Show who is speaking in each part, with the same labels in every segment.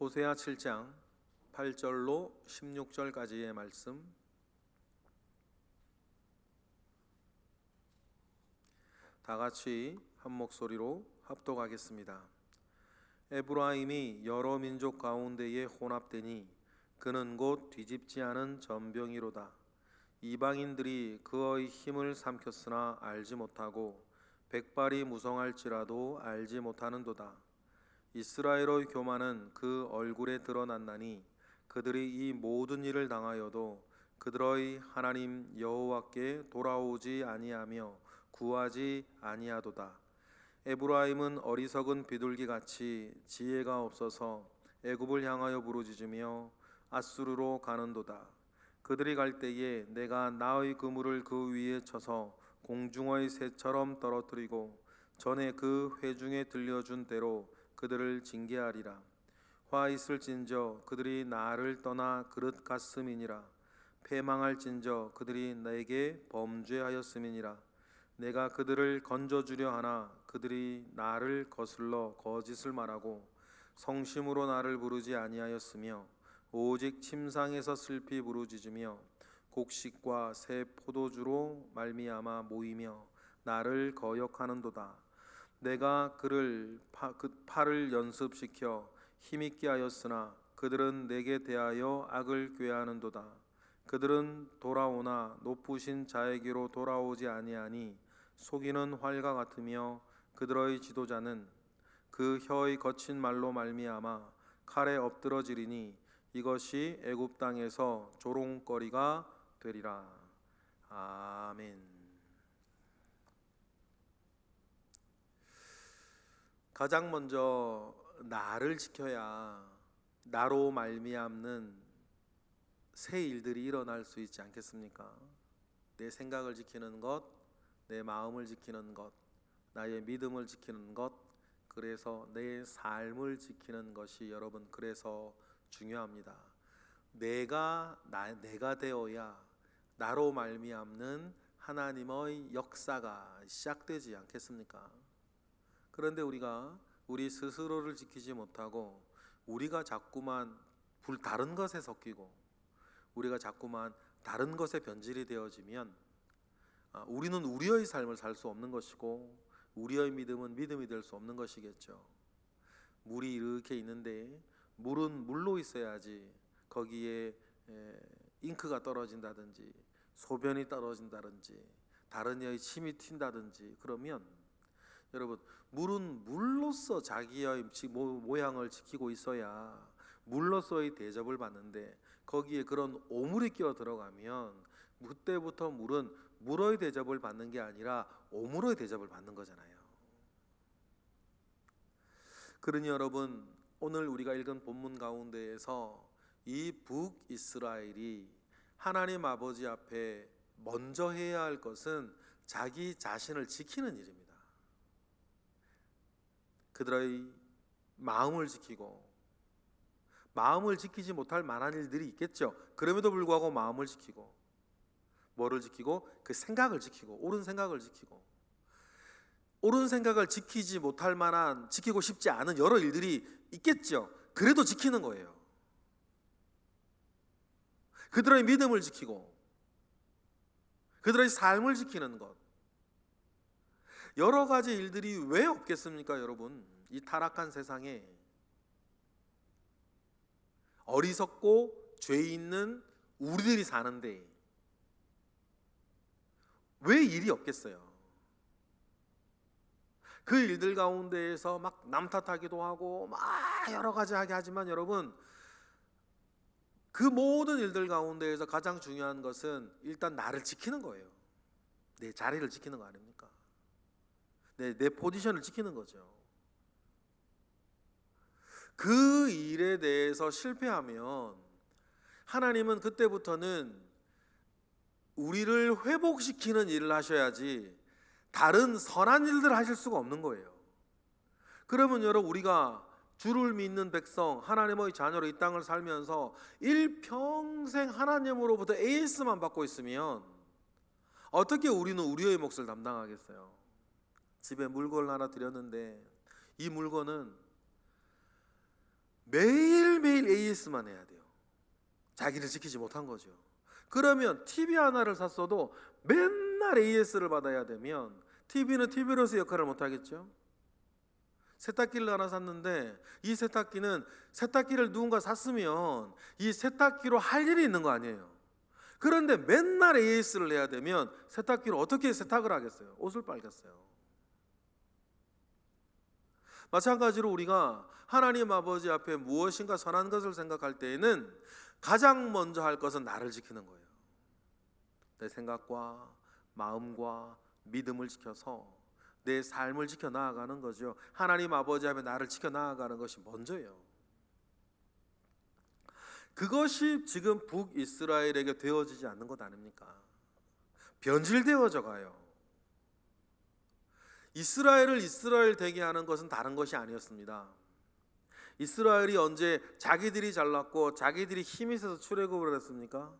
Speaker 1: 호세아 7장 8절로 16절까지의 말씀, 다 같이 한 목소리로 합독하겠습니다. 에브라임이 여러 민족 가운데에 혼합되니 그는 곧 뒤집지 않은 전병이로다. 이방인들이 그의 힘을 삼켰으나 알지 못하고 백발이 무성할지라도 알지 못하는도다. 이스라엘의 교만은 그 얼굴에 드러났나니 그들이 이 모든 일을 당하여도 그들의 하나님 여호와께 돌아오지 아니하며 구하지 아니하도다. 에브라임은 어리석은 비둘기같이 지혜가 없어서 애굽을 향하여 부르짖으며 아수르로 가는도다. 그들이 갈 때에 내가 나의 그물을 그 위에 쳐서 공중의 새처럼 떨어뜨리고 전에 그 회중에 들려준 대로 그들을 징계하리라. 화 있을진저 그들이 나를 떠나 그릇 같음이니라. 패망할진저 그들이 내게 범죄하였음이니라. 내가 그들을 건져주려 하나 그들이 나를 거슬러 거짓을 말하고 성심으로 나를 부르지 아니하였으며 오직 침상에서 슬피 부르짖으며 곡식과 새 포도주로 말미암아 모이며 나를 거역하는도다. 내가 그 팔을 연습시켜 힘있게 하였으나 그들은 내게 대하여 악을 꾀하는도다. 그들은 돌아오나 높으신 자에게로 돌아오지 아니하니 속이는 활과 같으며 그들의 지도자는 그 혀의 거친 말로 말미암아 칼에 엎드러지리니 이것이 애굽 땅에서 조롱거리가 되리라. 아멘. 가장 먼저 나를 지켜야 나로 말미암는 새 일들이 일어날 수 있지 않겠습니까? 내 생각을 지키는 것, 내 마음을 지키는 것, 나의 믿음을 지키는 것, 그래서 내 삶을 지키는 것이 여러분 그래서 중요합니다. 내가 되어야 나로 말미암는 하나님의 역사가 시작되지 않겠습니까? 그런데 우리가 우리 스스로를 지키지 못하고 우리가 자꾸만 다른 것에 섞이고 우리가 자꾸만 다른 것에 변질이 되어지면 우리는 우리의 삶을 살 수 없는 것이고 우리의 믿음은 믿음이 될 수 없는 것이겠죠. 물이 이렇게 있는데 물은 물로 있어야지 거기에 잉크가 떨어진다든지 소변이 떨어진다든지 다른 이의 침이 튄다든지 그러면 여러분 물은 물로서 자기의 모양을 지키고 있어야 물로서의 대접을 받는데 거기에 그런 오물이 끼어 들어가면 그때부터 물은 물의 대접을 받는 게 아니라 오물의 대접을 받는 거잖아요. 그러니 여러분 오늘 우리가 읽은 본문 가운데에서 이 북이스라엘이 하나님 아버지 앞에 먼저 해야 할 것은 자기 자신을 지키는 일입니다. 그들의 마음을 지키고 마음을 지키지 못할 만한 일들이 있겠죠. 그럼에도 불구하고 마음을 지키고 뭐를 지키고? 그 생각을 지키고 옳은 생각을 지키고 옳은 생각을 지키지 못할 만한 지키고 싶지 않은 여러 일들이 있겠죠. 그래도 지키는 거예요. 그들의 믿음을 지키고 그들의 삶을 지키는 것 여러 가지 일들이 왜 없겠습니까? 여러분 이 타락한 세상에 어리석고 죄 있는 우리들이 사는데 왜 일이 없겠어요? 그 일들 가운데에서 막 남 탓하기도 하고 막 여러 가지 하게 하지만 여러분 그 모든 일들 가운데에서 가장 중요한 것은 일단 나를 지키는 거예요. 내 자리를 지키는 거 아닙니까? 내 포지션을 지키는 거죠. 그 일에 대해서 실패하면 하나님은 그때부터는 우리를 회복시키는 일을 하셔야지 다른 선한 일들을 하실 수가 없는 거예요. 그러면 여러분 우리가 주를 믿는 백성 하나님의 자녀로 이 땅을 살면서 일평생 하나님으로부터 AS만 받고 있으면 어떻게 우리는 우리의 몫을 담당하겠어요? 집에 물건을 하나 드렸는데 이 물건은 매일매일 AS만 해야 돼요. 자기를 지키지 못한 거죠. 그러면 TV 하나를 샀어도 맨날 AS를 받아야 되면 TV는 TV로서 역할을 못하겠죠. 세탁기를 하나 샀는데 이 세탁기는 세탁기를 누군가 샀으면 이 세탁기로 할 일이 있는 거 아니에요. 그런데 맨날 AS를 해야 되면 세탁기로 어떻게 세탁을 하겠어요? 옷을 빨겠어요. 마찬가지로 우리가 하나님 아버지 앞에 무엇인가 선한 것을 생각할 때에는 가장 먼저 할 것은 나를 지키는 거예요. 내 생각과 마음과 믿음을 지켜서 내 삶을 지켜 나아가는 거죠. 하나님 아버지 앞에 나를 지켜 나아가는 것이 먼저예요. 그것이 지금 북이스라엘에게 되어지지 않는 것 아닙니까? 변질되어져 가요. 이스라엘을 이스라엘 되게 하는 것은 다른 것이 아니었습니다. 이스라엘이 언제 자기들이 잘났고 자기들이 힘이 있어서 출애굽을 했습니까?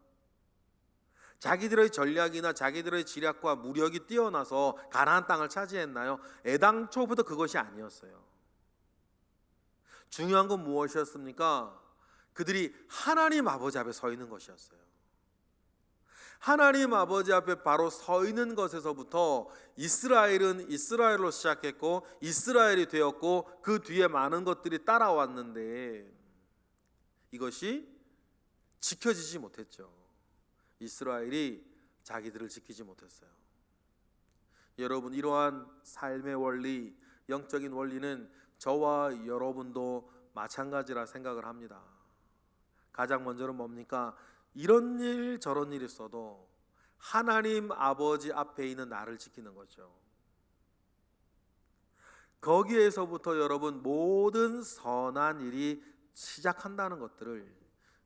Speaker 1: 자기들의 전략이나 자기들의 지략과 무력이 뛰어나서 가나안 땅을 차지했나요? 애당초부터 그것이 아니었어요. 중요한 건 무엇이었습니까? 그들이 하나님 아버지 앞에 서 있는 것이었어요. 하나님 아버지 앞에 바로 서 있는 것에서부터 이스라엘은 이스라엘로 시작했고 이스라엘이 되었고 그 뒤에 많은 것들이 따라왔는데 이것이 지켜지지 못했죠. 이스라엘이 자기들을 지키지 못했어요. 여러분, 이러한 삶의 원리, 영적인 원리는 저와 여러분도 마찬가지라 생각을 합니다. 가장 먼저는 뭡니까? 이런 일 저런 일이 있어도 하나님 아버지 앞에 있는 나를 지키는 거죠. 거기에서부터 여러분 모든 선한 일이 시작한다는 것들을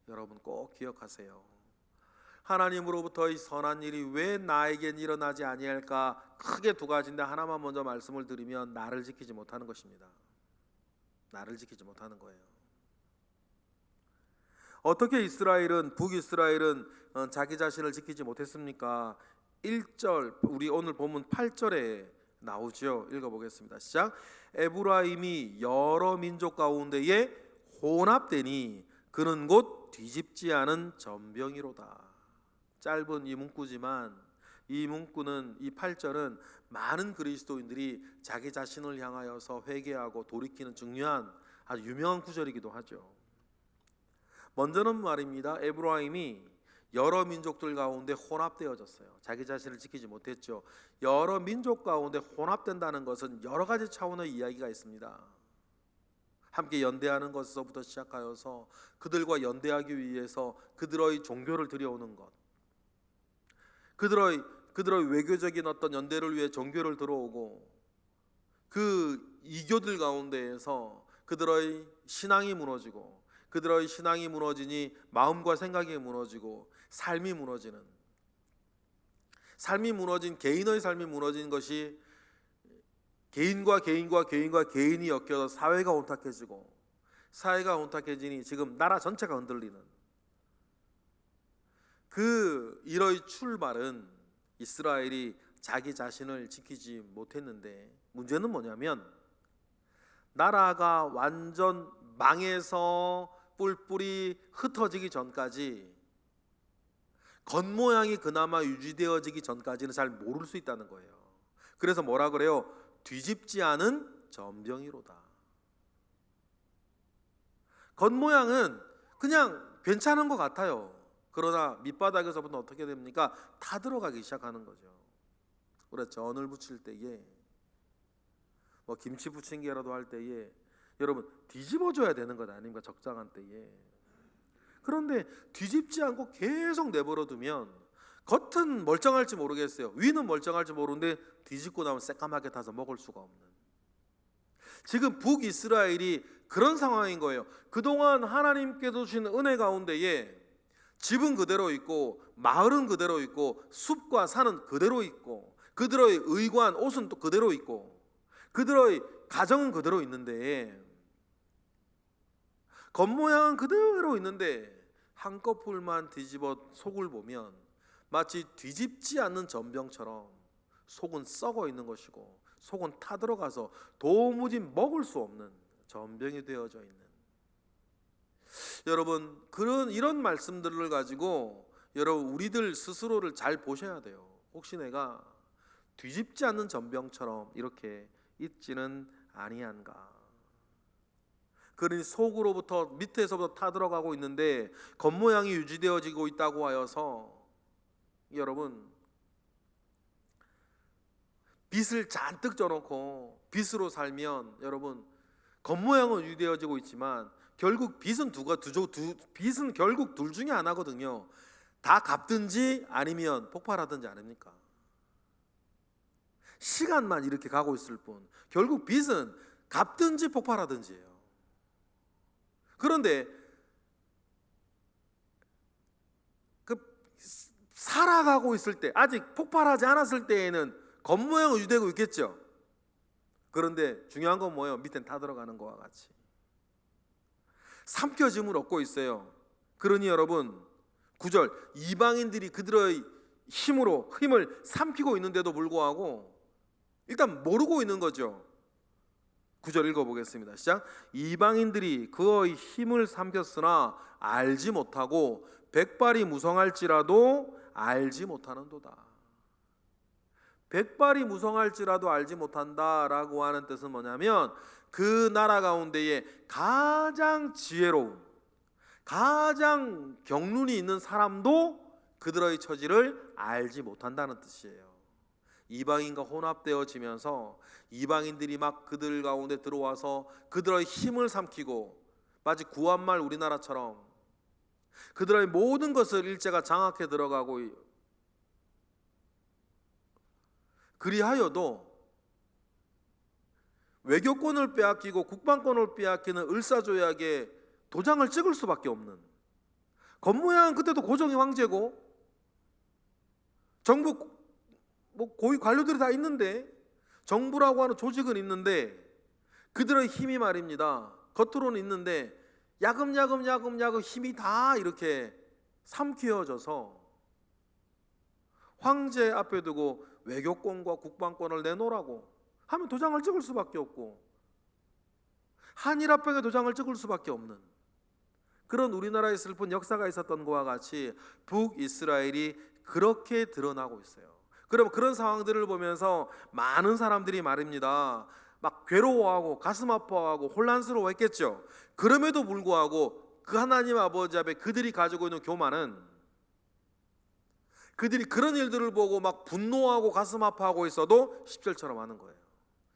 Speaker 1: 여러분 꼭 기억하세요. 하나님으로부터 이 선한 일이 왜 나에겐 일어나지 아니할까? 크게 두 가지인데 하나만 먼저 말씀을 드리면 나를 지키지 못하는 것입니다. 나를 지키지 못하는 거예요. 어떻게 북이스라엘은 자기 자신을 지키지 못했습니까? 1절, 우리 오늘 본문 8절에 나오죠. 읽어보겠습니다. 시작. 에브라임이 여러 민족 가운데에 혼합되니 그는 곧 뒤집지 않은 전병이로다. 짧은 이 문구지만 이 문구는, 이 8절은 많은 그리스도인들이 자기 자신을 향하여서 회개하고 돌이키는 중요한 아주 유명한 구절이기도 하죠. 먼저는 말입니다. 에브라임이 여러 민족들 가운데 혼합되어졌어요. 자기 자신을 지키지 못했죠. 여러 민족 가운데 혼합된다는 것은 여러 가지 차원의 이야기가 있습니다. 함께 연대하는 것에서부터 시작하여서 그들과 연대하기 위해서 그들의 종교를 들여오는 것, 그들의 외교적인 어떤 연대를 위해 종교를 들어오고 그 이교들 가운데에서 그들의 신앙이 무너지고 그들의 신앙이 무너지니 마음과 생각이 무너지고 삶이 무너지는, 삶이 무너진 개인의 삶이 무너진 것이 개인과 개인이 엮여서 사회가 혼탁해지고 사회가 혼탁해지니 지금 나라 전체가 흔들리는 그 일의 출발은 이스라엘이 자기 자신을 지키지 못했는데, 문제는 뭐냐면 나라가 완전 망해서 뿔뿔이 흩어지기 전까지, 겉모양이 그나마 유지되어지기 전까지는 잘 모를 수 있다는 거예요. 그래서 뭐라 그래요? 뒤집지 않은 전병이로다. 겉모양은 그냥 괜찮은 것 같아요. 그러나 밑바닥에서부터 어떻게 됩니까? 타들어가기 시작하는 거죠. 우리가 전을 부칠 때에, 김치 부침개라도 할 때에 여러분 뒤집어줘야 되는 것 아닙니까? 적당한 때에. 그런데 뒤집지 않고 계속 내버려 두면 겉은 멀쩡할지 모르겠어요. 위는 멀쩡할지 모르는데 뒤집고 나면 새까맣게 타서 먹을 수가 없는, 지금 북이스라엘이 그런 상황인 거예요. 그동안 하나님께서 주신 은혜 가운데에 집은 그대로 있고 마을은 그대로 있고 숲과 산은 그대로 있고 그들의 의관 옷은 또 그대로 있고 그들의 가정은 그대로 있는데, 겉모양은 그대로 있는데 한꺼풀만 뒤집어 속을 보면 마치 뒤집지 않는 전병처럼 속은 썩어 있는 것이고 속은 타들어가서 도무지 먹을 수 없는 전병이 되어져 있는, 여러분, 이런 말씀들을 가지고 여러분 우리들 스스로를 잘 보셔야 돼요. 혹시 내가 뒤집지 않는 전병처럼 이렇게 있지는 아니한가. 그러니 속으로부터 밑에서부터 타들어가고 있는데 겉모양이 유지되어지고 있다고 하여서 여러분 빚을 잔뜩 져놓고 빚으로 살면 여러분 겉모양은 유지되어지고 있지만 결국 빚은 빚은 결국 둘 중에 하나거든요. 다 갚든지 아니면 폭발하든지 아닙니까? 시간만 이렇게 가고 있을 뿐 결국 빚은 갚든지 폭발하든지예요. 그런데 그 살아가고 있을 때 아직 폭발하지 않았을 때에는 겉모양은 유지되고 있겠죠. 그런데 중요한 건 뭐예요? 밑엔 타들어가는 것과 같이 삼켜짐을 얻고 있어요. 그러니 여러분 9절 이방인들이 그들의 힘을 삼키고 있는데도 불구하고 일단 모르고 있는 거죠. 9절 읽어보겠습니다. 시작. 이방인들이 그의 힘을 삼켰으나 알지 못하고 백발이 무성할지라도 알지 못하는도다. 백발이 무성할지라도 알지 못한다라고 하는 뜻은 뭐냐면 그 나라 가운데에 가장 지혜로운 가장 경륜이 있는 사람도 그들의 처지를 알지 못한다는 뜻이에요. 이방인과 혼합되어지면서 이방인들이 막 그들 가운데 들어와서 그들의 힘을 삼키고 마치 구한말 우리나라처럼 그들의 모든 것을 일제가 장악해 들어가고 그리하여도 외교권을 빼앗기고 국방권을 빼앗기는 을사조약에 도장을 찍을 수밖에 없는 겉모양은 그때도 고종이 황제고 정부 고위 관료들이 다 있는데 정부라고 하는 조직은 있는데 그들의 힘이 말입니다. 겉으로는 있는데 야금야금 힘이 다 이렇게 삼키어져서 황제 앞에 두고 외교권과 국방권을 내놓으라고 하면 도장을 찍을 수밖에 없고 한일합병에 도장을 찍을 수밖에 없는 그런 우리나라의 슬픈 역사가 있었던 것과 같이 북이스라엘이 그렇게 드러나고 있어요. 그럼 그런 상황들을 보면서 많은 사람들이 말입니다. 막 괴로워하고 가슴 아파하고 혼란스러워했겠죠. 그럼에도 불구하고 그 하나님 아버지 앞에 그들이 가지고 있는 교만은 그들이 그런 일들을 보고 막 분노하고 가슴 아파하고 있어도 10절처럼 하는 거예요.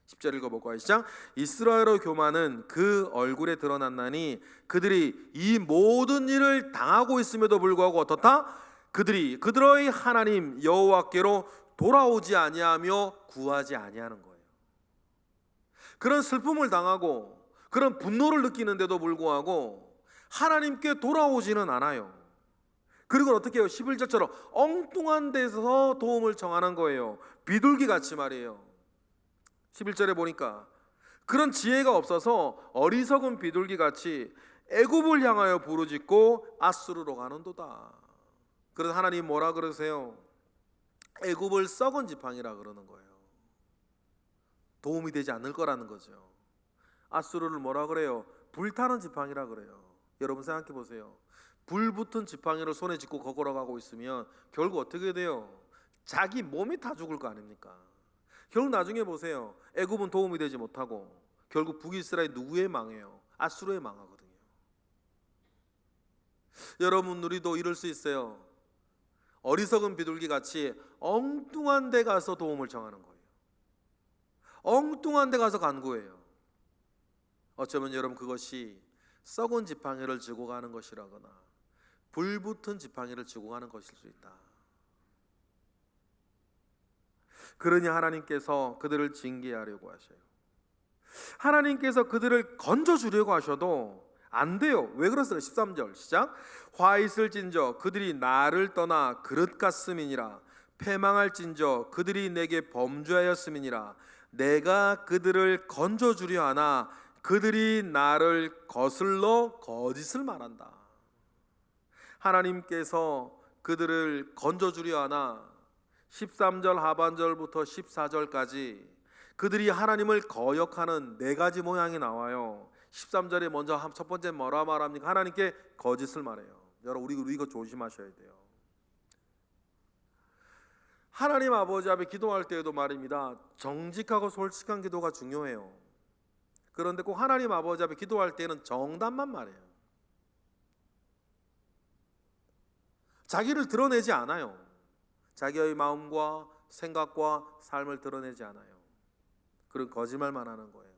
Speaker 1: 10절 읽어볼까요? 시작. 이스라엘의 교만은 그 얼굴에 드러났나니 그들이 이 모든 일을 당하고 있음에도 불구하고 어떻다? 그들이 그들의 하나님 여호와께로 돌아오지 아니하며 구하지 아니하는 거예요. 그런 슬픔을 당하고 그런 분노를 느끼는데도 불구하고 하나님께 돌아오지는 않아요. 그리고 어떻게 해요? 11절처럼 엉뚱한 데서 도움을 청하는 거예요. 비둘기 같이 말이에요. 11절에 보니까 그런 지혜가 없어서 어리석은 비둘기 같이 애굽을 향하여 부르짖고 아수르로 가는도다. 그래서 하나님 뭐라 그러세요? 애굽을 썩은 지팡이라 그러는 거예요. 도움이 되지 않을 거라는 거죠. 아수르를 뭐라 그래요? 불타는 지팡이라 그래요. 여러분 생각해 보세요. 불 붙은 지팡이를 손에 쥐고 걸어가고 있으면 결국 어떻게 돼요? 자기 몸이 다 죽을 거 아닙니까? 결국 나중에 보세요. 애굽은 도움이 되지 못하고 결국 북이스라엘 누구의 망해요? 아수르의 망하거든요. 여러분 우리도 이럴 수 있어요. 어리석은 비둘기 같이 엉뚱한 데 가서 도움을 청하는 거예요. 엉뚱한 데 가서 간구해요. 어쩌면 여러분 그것이 썩은 지팡이를 쥐고 가는 것이라거나 불붙은 지팡이를 쥐고 가는 것일 수 있다. 그러니 하나님께서 그들을 징계하려고 하셔요. 하나님께서 그들을 건져주려고 하셔도 안 돼요. 왜 그랬어요? 13절 시작. 화 있을진저 그들이 나를 떠나 그릇 같음이니라. 패망할진저 그들이 내게 범죄하였음이니라. 내가 그들을 건져주려 하나 그들이 나를 거슬러 거짓을 말한다. 하나님께서 그들을 건져주려 하나 13절 하반절부터 14절까지 그들이 하나님을 거역하는 네 가지 모양이 나와요. 13절에 먼저 첫 번째 뭐라 말합니까? 하나님께 거짓을 말해요. 여러분 우리 이거 조심하셔야 돼요. 하나님 아버지 앞에 기도할 때에도 말입니다. 정직하고 솔직한 기도가 중요해요. 그런데 꼭 하나님 아버지 앞에 기도할 때는 정답만 말해요. 자기를 드러내지 않아요. 자기의 마음과 생각과 삶을 드러내지 않아요. 그런 거짓말만 하는 거예요.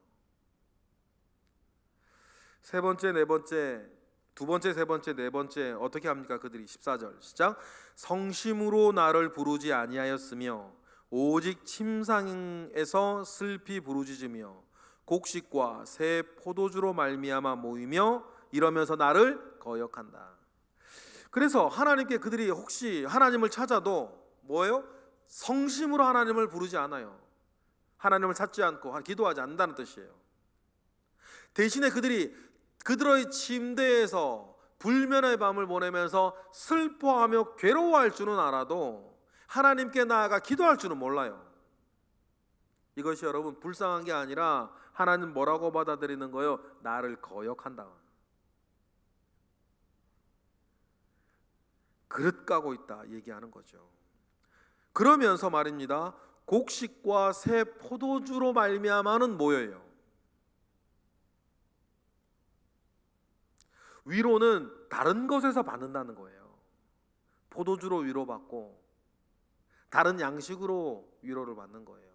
Speaker 1: 세 번째, 네 번째, 두 번째, 세 번째, 네 번째 어떻게 합니까? 그들이 14절 시작. 성심으로 나를 부르지 아니하였으며 오직 침상에서 슬피 부르짖으며 곡식과 새 포도주로 말미암아 모이며 이러면서 나를 거역한다. 그래서 하나님께 그들이 혹시 하나님을 찾아도 뭐예요? 성심으로 하나님을 부르지 않아요. 하나님을 찾지 않고 기도하지 않는다는 뜻이에요. 대신에 그들의 침대에서 불면의 밤을 보내면서 슬퍼하며 괴로워할 줄은 알아도 하나님께 나아가 기도할 줄은 몰라요. 이것이 여러분 불쌍한 게 아니라 하나님 뭐라고 받아들이는 거예요? 나를 거역한다. 그릇 까고 있다 얘기하는 거죠. 그러면서 말입니다. 곡식과 새 포도주로 말미암아는 뭐예요? 위로는 다른 것에서 받는다는 거예요. 포도주로 위로받고 다른 양식으로 위로를 받는 거예요.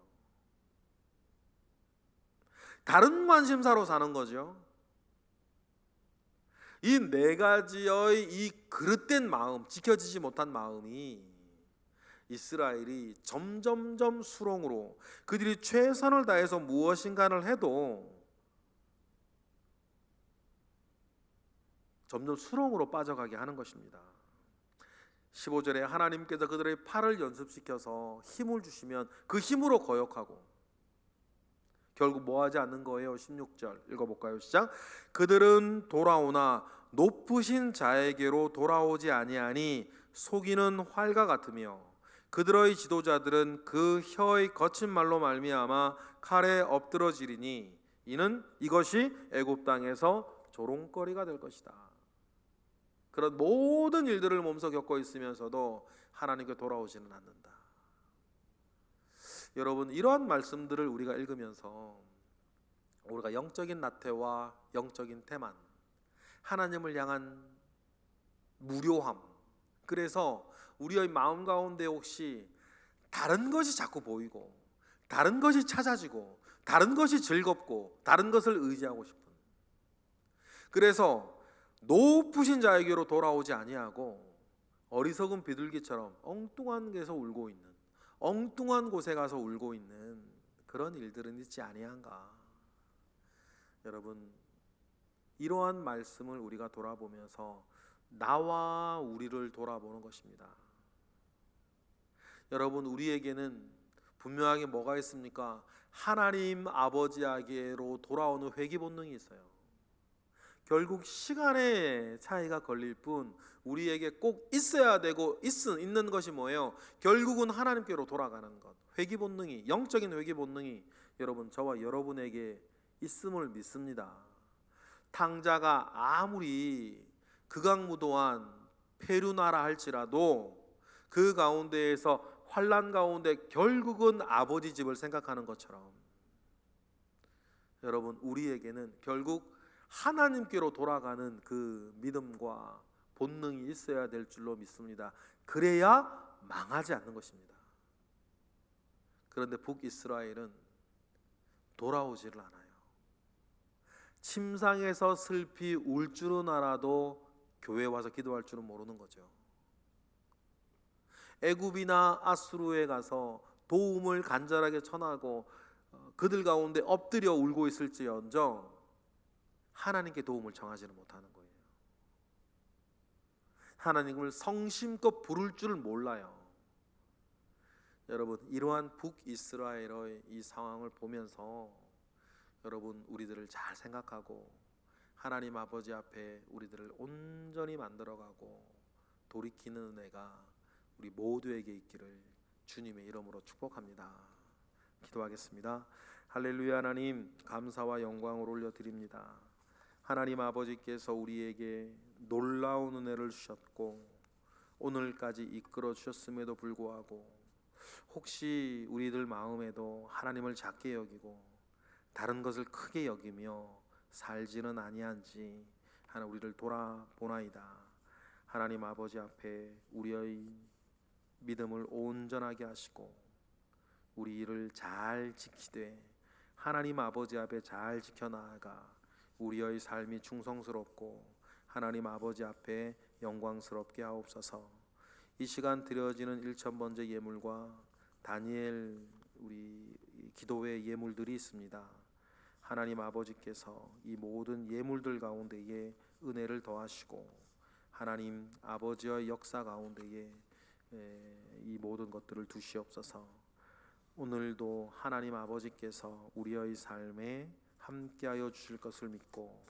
Speaker 1: 다른 관심사로 사는 거죠. 이 네 가지의 이 그릇된 마음, 지켜지지 못한 마음이 이스라엘이 점점점 수렁으로 그들이 최선을 다해서 무엇인가를 해도 점점 수렁으로 빠져가게 하는 것입니다. 15절에 하나님께서 그들의 팔을 연습시켜서 힘을 주시면 그 힘으로 거역하고 결국 뭐하지 않는 거예요? 16절 읽어볼까요? 시작. 그들은 돌아오나 높으신 자에게로 돌아오지 아니하니 속이는 활과 같으며 그들의 지도자들은 그 혀의 거친 말로 말미암아 칼에 엎드러지리니 이는 이것이 애굽 땅에서 조롱거리가 될 것이다. 그런 모든 일들을 몸소 겪고 있으면서도 하나님께 돌아오지는 않는다. 여러분 이러한 말씀들을 우리가 읽으면서 우리가 영적인 나태와 영적인 태만, 하나님을 향한 무료함, 그래서 우리의 마음 가운데 혹시 다른 것이 자꾸 보이고 다른 것이 찾아지고 다른 것이 즐겁고 다른 것을 의지하고 싶은, 그래서 높으신 자에게로 돌아오지 아니하고 어리석은 비둘기처럼 엉뚱한 데서 울고 있는, 엉뚱한 곳에 가서 울고 있는 그런 일들은 있지 아니한가. 여러분 이러한 말씀을 우리가 돌아보면서 나와 우리를 돌아보는 것입니다. 여러분 우리에게는 분명하게 뭐가 있습니까? 하나님 아버지에게로 돌아오는 회귀 본능이 있어요. 결국 시간의 차이가 걸릴 뿐 우리에게 꼭 있어야 되고 있는 것이 뭐예요? 결국은 하나님께로 돌아가는 것. 회귀 본능이, 영적인 회귀 본능이 여러분 저와 여러분에게 있음을 믿습니다. 탕자가 아무리 극악무도한 페루나라 할지라도 그 가운데에서 환난 가운데 결국은 아버지 집을 생각하는 것처럼 여러분 우리에게는 결국 하나님께로 돌아가는 그 믿음과 본능이 있어야 될 줄로 믿습니다. 그래야 망하지 않는 것입니다. 그런데 북이스라엘은 돌아오지를 않아요. 침상에서 슬피 울 줄은 알아도 교회에 와서 기도할 줄은 모르는 거죠. 애굽이나 아수르에 가서 도움을 간절하게 청하고 그들 가운데 엎드려 울고 있을지언정 하나님께 도움을 청하지는 못하는 거예요. 하나님을 성심껏 부를 줄 몰라요. 여러분 이러한 북이스라엘의 이 상황을 보면서 여러분 우리들을 잘 생각하고 하나님 아버지 앞에 우리들을 온전히 만들어가고 돌이키는 은혜가 우리 모두에게 있기를 주님의 이름으로 축복합니다. 기도하겠습니다. 할렐루야. 하나님 감사와 영광을 올려드립니다. 하나님 아버지께서 우리에게 놀라운 은혜를 주셨고 오늘까지 이끌어 주셨음에도 불구하고 혹시 우리들 마음에도 하나님을 작게 여기고 다른 것을 크게 여기며 살지는 아니한지 하나 우리를 돌아보나이다. 하나님 아버지 앞에 우리의 믿음을 온전하게 하시고 우리 일을 잘 지키되 하나님 아버지 앞에 잘 지켜나가 우리의 삶이 충성스럽고 하나님 아버지 앞에 영광스럽게 하옵소서. 이 시간 드려지는 1,000번째 예물과 다니엘 우리 기도의 예물들이 있습니다. 하나님 아버지께서 이 모든 예물들 가운데에 은혜를 더하시고 하나님 아버지의 역사 가운데에 이 모든 것들을 두시옵소서. 오늘도 하나님 아버지께서 우리의 삶에 함께하여 주실 것을 믿고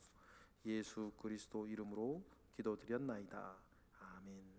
Speaker 1: 예수 그리스도 이름으로 기도드렸나이다. 아멘.